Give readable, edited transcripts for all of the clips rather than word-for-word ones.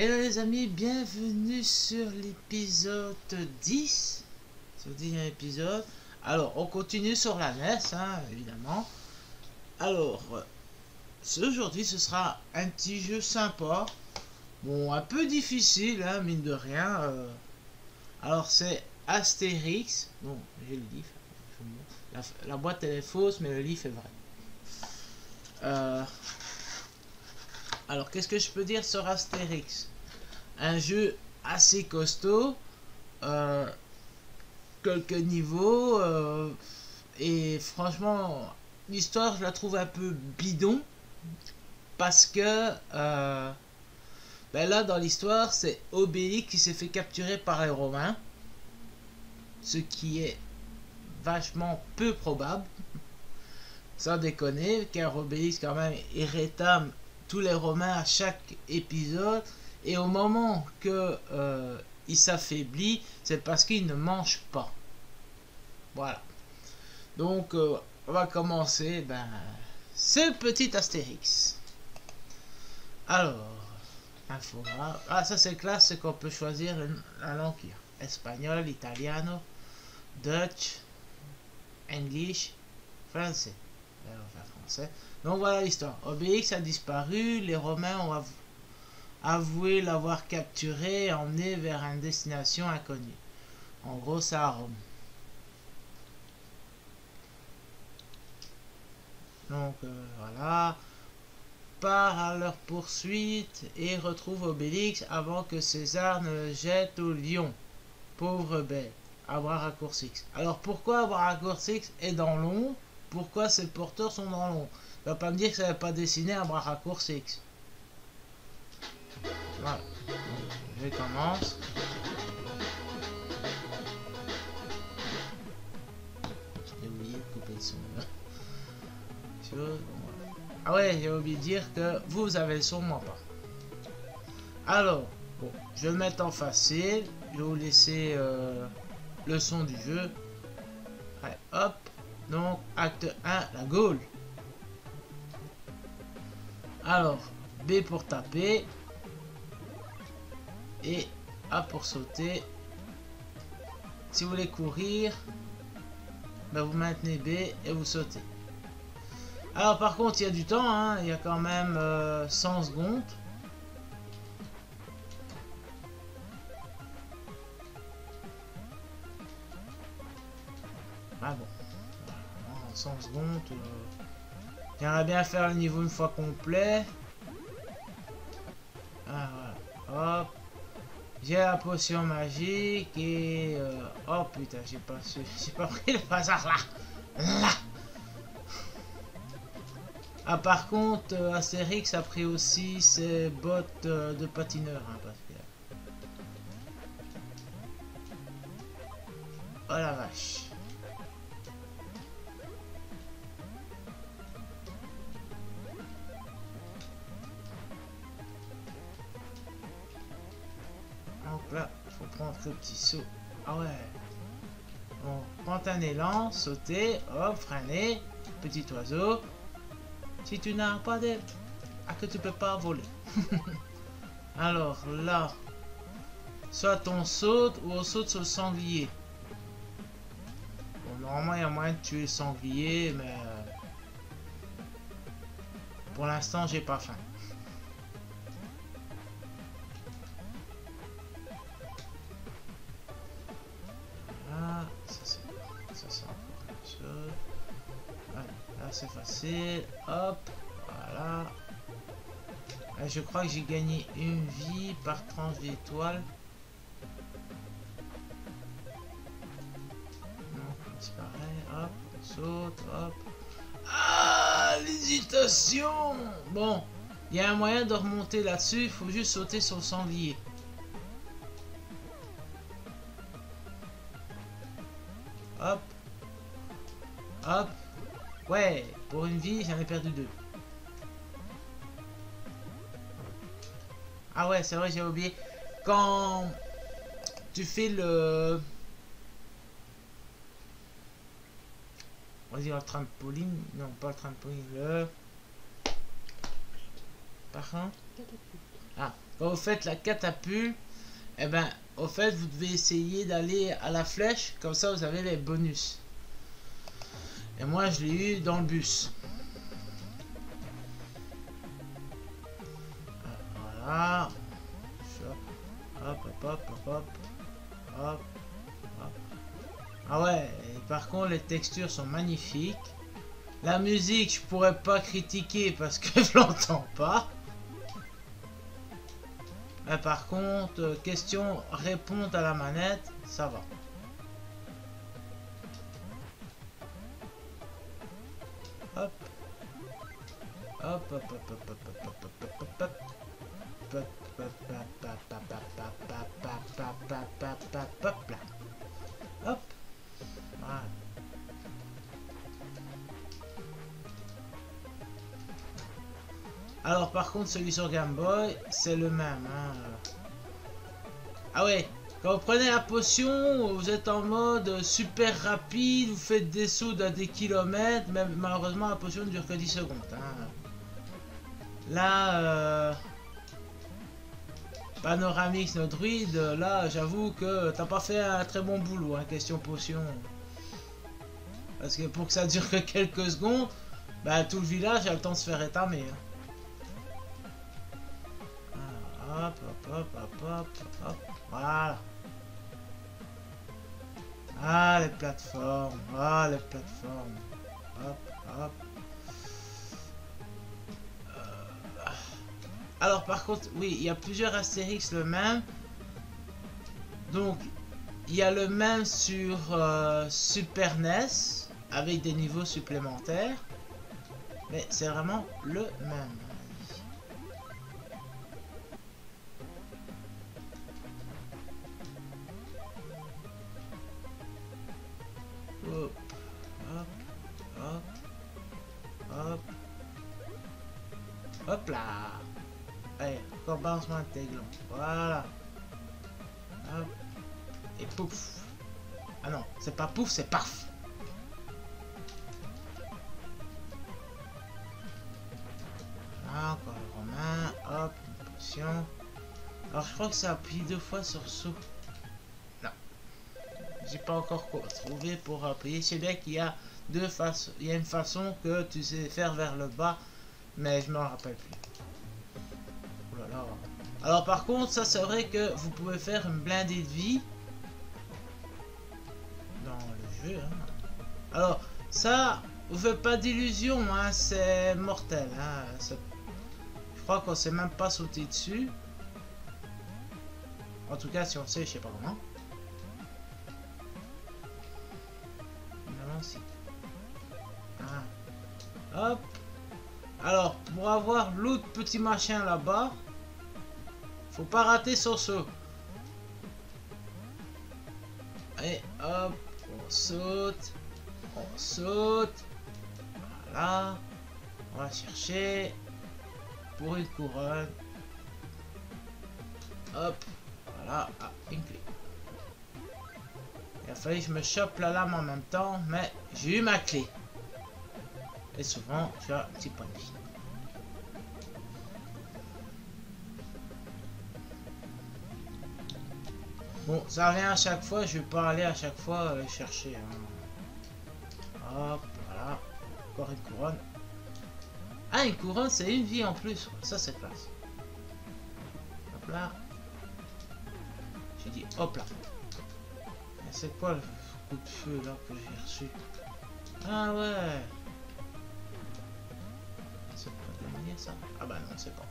Hello les amis, bienvenue sur l'épisode 10. Sur le 10e épisode. Alors, on continue sur la NES, hein, évidemment. Alors, aujourd'hui, ce sera un petit jeu sympa. Bon, un peu difficile, hein, mine de rien. Alors, c'est Astérix. Bon, j'ai le livre. La boîte, elle est fausse, mais le livre est vrai. Alors, qu'est-ce que je peux dire sur Astérix? Un jeu assez costaud, quelques niveaux, et franchement, l'histoire, je la trouve un peu bidon, parce que, ben là, dans l'histoire, c'est Obélix qui s'est fait capturer par les Romains, ce qui est vachement peu probable, sans déconner, car Obélix, quand même, il rétame tous les Romains à chaque épisode. Et au moment que il s'affaiblit, c'est parce qu'il ne mange pas. Voilà. Donc, on va commencer. Ce petit Astérix. Alors, infographe. Ah, ça c'est classe, c'est qu'on peut choisir la langue. Espagnol, italiano, Dutch, English, français. Alors, on va faire français. Donc voilà l'histoire. Obélix a disparu. Les Romains ont avoué l'avoir capturé et emmené vers une destination inconnue. En gros, c'est à Rome. Donc voilà. Part à leur poursuite et retrouve Obélix avant que César ne le jette au lion. Pauvre bête. Abracurcix. Alors pourquoi Abracurcix est dans l'ombre? Pourquoi ses porteurs sont dans l'ombre? Tu vas pas me dire que ça n'est pas dessiné Abracurcix. Voilà. Je commence. J'ai oublié de couper le son. Ah ouais, j'ai oublié de dire que vous avez le son, moi pas. Alors, bon, je vais le mettre en facile. Je vais vous laisser le son du jeu. Allez, hop. Donc, acte 1, la Gaule. Alors, B pour taper. Et A pour sauter. Si vous voulez courir, ben vous maintenez B et vous sautez. Alors par contre il y a du temps, hein, il y a quand même 100 secondes. Ah bon, 100 secondes. J'aimerais bien faire le niveau une fois complet. Ah voilà, hop. J'ai la potion magique et... oh putain, j'ai pas pris le hasard là. Là. Ah par contre, Astérix a pris aussi ses bottes de patineur. Hein, parce que... oh la vache. Donc là, il faut prendre le petit saut. Ah ouais. Bon, prends un élan, sauter, hop, freiner, petit oiseau. Si tu n'as pas d'aile, ah que tu peux pas voler. Alors là, soit on saute ou on saute sur le sanglier. Bon, normalement il y a moyen de tuer le sanglier, mais pour l'instant j'ai pas faim. Voilà, ça c'est encore une chose. Allez, là c'est facile, hop, voilà. Je crois que j'ai gagné une vie par tranche d'étoile. Donc, c'est pareil, hop, on saute, hop. Ah, l'hésitation! Bon, il y a un moyen de remonter là-dessus, il faut juste sauter sur le sanglier. Hop. Hop. Ouais, pour une vie, j'en ai perdu 2. Ah ouais, c'est vrai, j'ai oublié. Quand tu fais le... on va dire le trampoline. Non, pas le trampoline, le... par contre... Ah, quand vous faites la catapulte, eh ben, au fait, vous devez essayer d'aller à la flèche, comme ça vous avez les bonus. Et moi, je l'ai eu dans le bus. Voilà. Hop, hop, hop, hop, hop, hop, hop. Ah ouais, et par contre, les textures sont magnifiques. La musique, je pourrais pas critiquer parce que je l'entends pas. Mais par contre, question répondre à la manette, ça va. Hop. Hop, hop, hop, hop, hop, hop, hop, hop, hop, hop. Hop là. Hop. Voilà. Alors par contre celui sur Game Boy c'est le même hein. Ah ouais, quand vous prenez la potion vous êtes en mode super rapide, vous faites des sauts à des kilomètres, mais malheureusement la potion ne dure que 10 secondes hein. Là Panoramix no druide, là j'avoue que t'as pas fait un très bon boulot hein, question potion. Parce que pour que ça dure que quelques secondes, bah tout le village a le temps de se faire étamer hein. Hop, hop, hop, hop, hop, hop, voilà. Ah, les plateformes, ah, les plateformes. Hop, hop. Alors, par contre, oui, il y a plusieurs Astérix le même. Donc, il y a le même sur Super NES, avec des niveaux supplémentaires. Mais c'est vraiment le même. Hop, hop, hop, hop, hop là. Allez, encore balancement de aiglon. Voilà. Hop. Et pouf. Ah non, c'est pas pouf, c'est paf. Voilà, encore le romain. Hop, une potion. Alors je crois que ça appuie 2 fois sur saut. Non. J'ai pas encore trouvé pour appuyer. C'est bien qu'il y a deux façons. Il y a une façon que tu sais faire vers le bas. Mais je me rappelle plus. Oh là là. Alors par contre, ça c'est vrai que vous pouvez faire une blindée de vie. Dans le jeu. Hein. Alors ça, vous faites pas d'illusion. Hein, c'est mortel. Hein. Je crois qu'on sait même pas sauter dessus. En tout cas, si on sait, je sais pas comment. Non, si. Ah. Hop. Alors, pour avoir l'autre petit machin là-bas, faut pas rater son saut. Allez, hop, on saute. On saute. Voilà. On va chercher pour une couronne. Hop. Voilà, ah, une clé. Il a fallu que je me chope la lame en même temps, mais j'ai eu ma clé. Et souvent, tu as un petit point de vie. Bon, ça revient à chaque fois, je vais pas aller à chaque fois chercher. Hein. Hop, voilà. Encore une couronne. Ah, une couronne, c'est une vie en plus. Ça, c'est classe. Hop là. J'ai dit hop là. C'est quoi le coup de feu là que j'ai reçu? Ah ouais. C'est pas terminé ça? Ah bah non, c'est pas.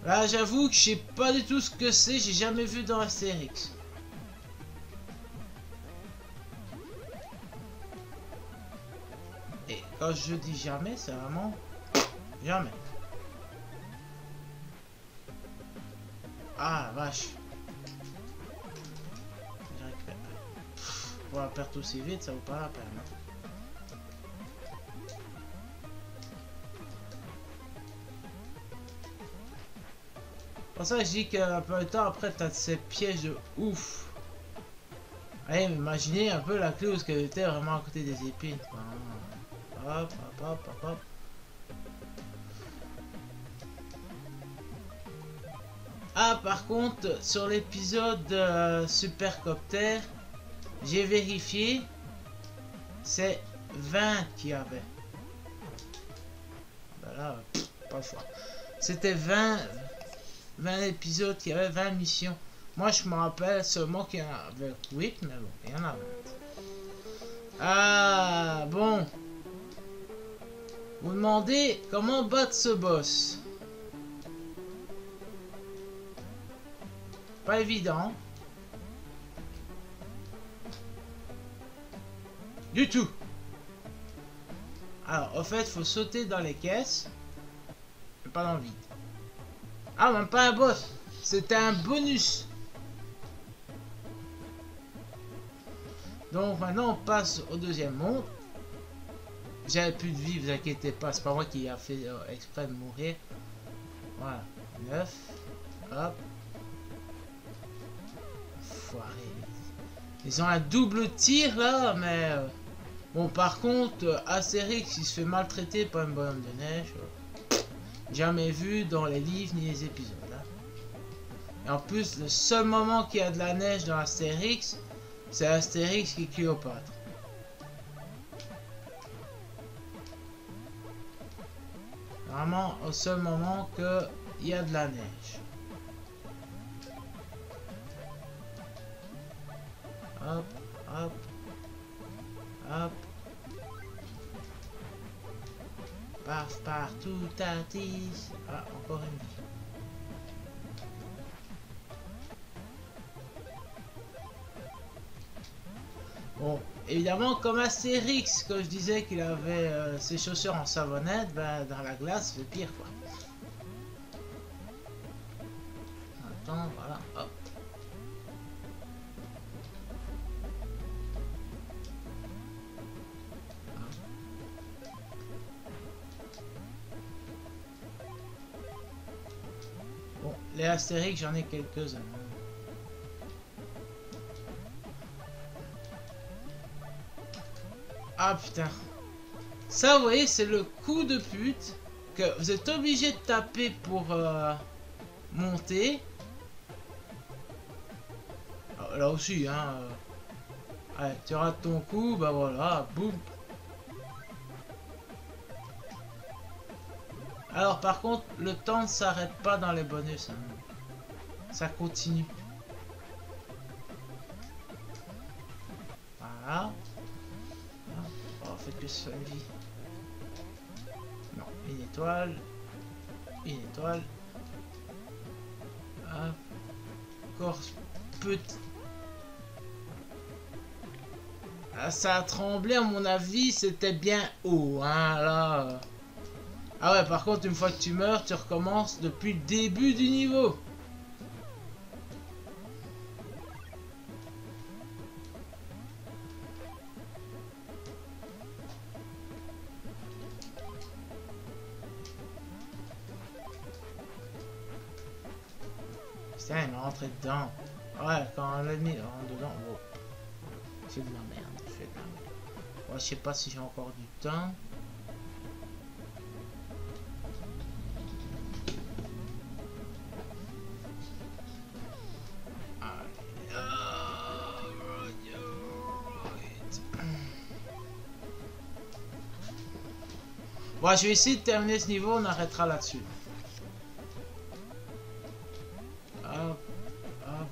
Là, j'avoue que je sais pas du tout ce que c'est, j'ai jamais vu dans Astérix. Et quand je dis jamais, c'est vraiment jamais. Ah la vache. Pour la perdre aussi vite, ça vaut pas la peine. Hein. Pour ça, je dis qu'un peu de temps après, t'as ces pièges de ouf. Allez, imaginez un peu la clé où elle était vraiment à côté des épines. Hop, hop, hop, hop, hop. Ah, par contre, sur l'épisode Supercopter, j'ai vérifié, c'est 20 qu'il y avait. Ben là, pas le choix. C'était 20 épisodes, qu'il y avait 20 missions. Moi, je me rappelle seulement qu'il y en avait 8, mais bon, il y en a 20. Ah, bon. Vous demandez comment battre ce boss. Pas évident. Du tout. Alors, au fait, il faut sauter dans les caisses. Mais pas dans le vide. Ah, même pas un boss. C'était un bonus. Donc maintenant, on passe au deuxième monde. J'avais plus de vie, vous inquiétez pas. C'est pas moi qui a fait exprès de mourir. Voilà. 9. Hop. Foiré. Ils ont un double tir là, mais... Bon, par contre, Astérix, il se fait maltraiter par un bonhomme de neige. Jamais vu dans les livres ni les épisodes. Hein. Et en plus, le seul moment qu'il y a de la neige dans Astérix, c'est Astérix qui est Cléopâtre. Vraiment, au seul moment qu'il y a de la neige. Hop, hop. Hop. Paf, partout, tatis. Ah, encore une vie. Bon, évidemment, comme Astérix, quand je disais qu'il avait ses chaussures en savonnette, ben, dans la glace, c'est pire, quoi. Attends, voilà, hop. Bon, les Astérix, j'en ai quelques-uns. Ah putain. Ça, vous voyez, c'est le coup de pute que vous êtes obligé de taper pour monter. Là aussi, hein. Allez, tu rates ton coup, bah voilà, boum. Alors par contre, le temps ne s'arrête pas dans les bonus. Hein. Ça continue. Voilà. Oh, faites que ce soit une vie. Non, une étoile. Une étoile. Hop. Encore petit. Ah, ça a tremblé à mon avis, c'était bien haut. Hein, là. Ah ouais, par contre, une fois que tu meurs, tu recommences depuis le début du niveau. Putain, il m'a rentré dedans. Ouais, quand l'ennemi rentre dedans, oh. C'est de la merde, je fais de la merde. Ouais, je sais pas si j'ai encore du temps. Bon, je vais essayer de terminer ce niveau, on arrêtera là-dessus. Hop, hop.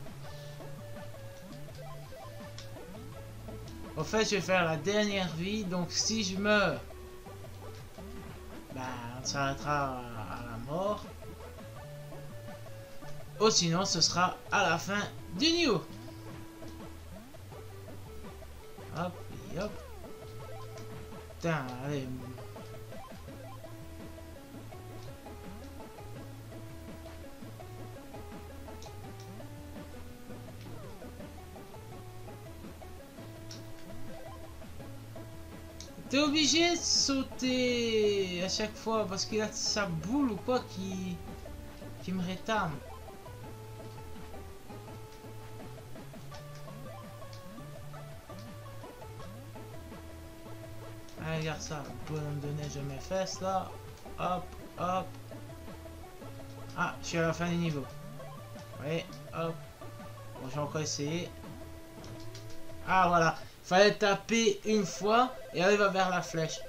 Au fait, je vais faire la dernière vie, donc si je meurs, ben, on s'arrêtera à la mort. Ou sinon, ce sera à la fin du niveau. Hop, et hop. Putain, allez. T'es obligé de sauter à chaque fois parce qu'il a sa boule ou quoi qui me rétame. Ah, regarde ça, bonhomme de neige de mes fesses là. Hop, hop. Ah, je suis à la fin du niveau. Ouais, hop. Bon, j'ai encore essayé. Ah, voilà. Fallait taper une fois et aller vers la flèche.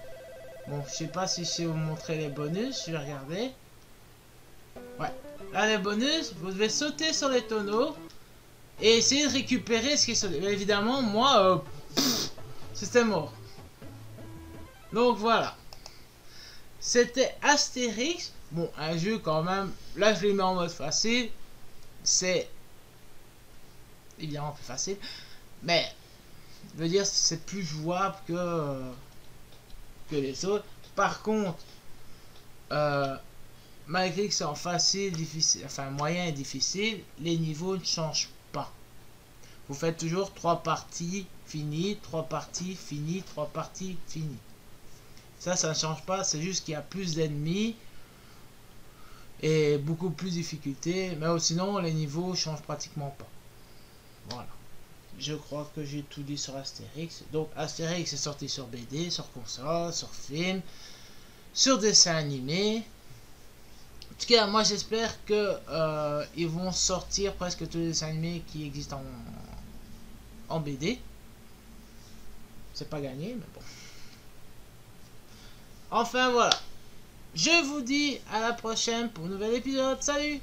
Bon, je sais pas si je sais vous montrer les bonus. Je vais regarder. Ouais. Là, les bonus, vous devez sauter sur les tonneaux et essayer de récupérer ce qui est sauté. Mais évidemment, moi, c'était mort. Donc voilà. C'était Astérix. Bon, un jeu quand même. Là, je l'ai mis en mode facile. C'est évidemment plus facile. Mais, je veux dire, c'est plus jouable que les autres. Par contre, malgré que c'est en facile, difficile, enfin moyen et difficile, les niveaux ne changent pas. Vous faites toujours 3 parties finies, 3 parties finies, 3 parties finies. Ça ne change pas, c'est juste qu'il y a plus d'ennemis et beaucoup plus de difficultés, mais sinon les niveaux changent pratiquement pas. Voilà. Je crois que j'ai tout dit sur Astérix. Donc Astérix est sorti sur BD, sur console, sur film, sur dessin animé. En tout cas, moi j'espère que ils vont sortir presque tous les dessins animés qui existent en BD. C'est pas gagné, mais bon. Enfin voilà. Je vous dis à la prochaine pour un nouvel épisode. Salut!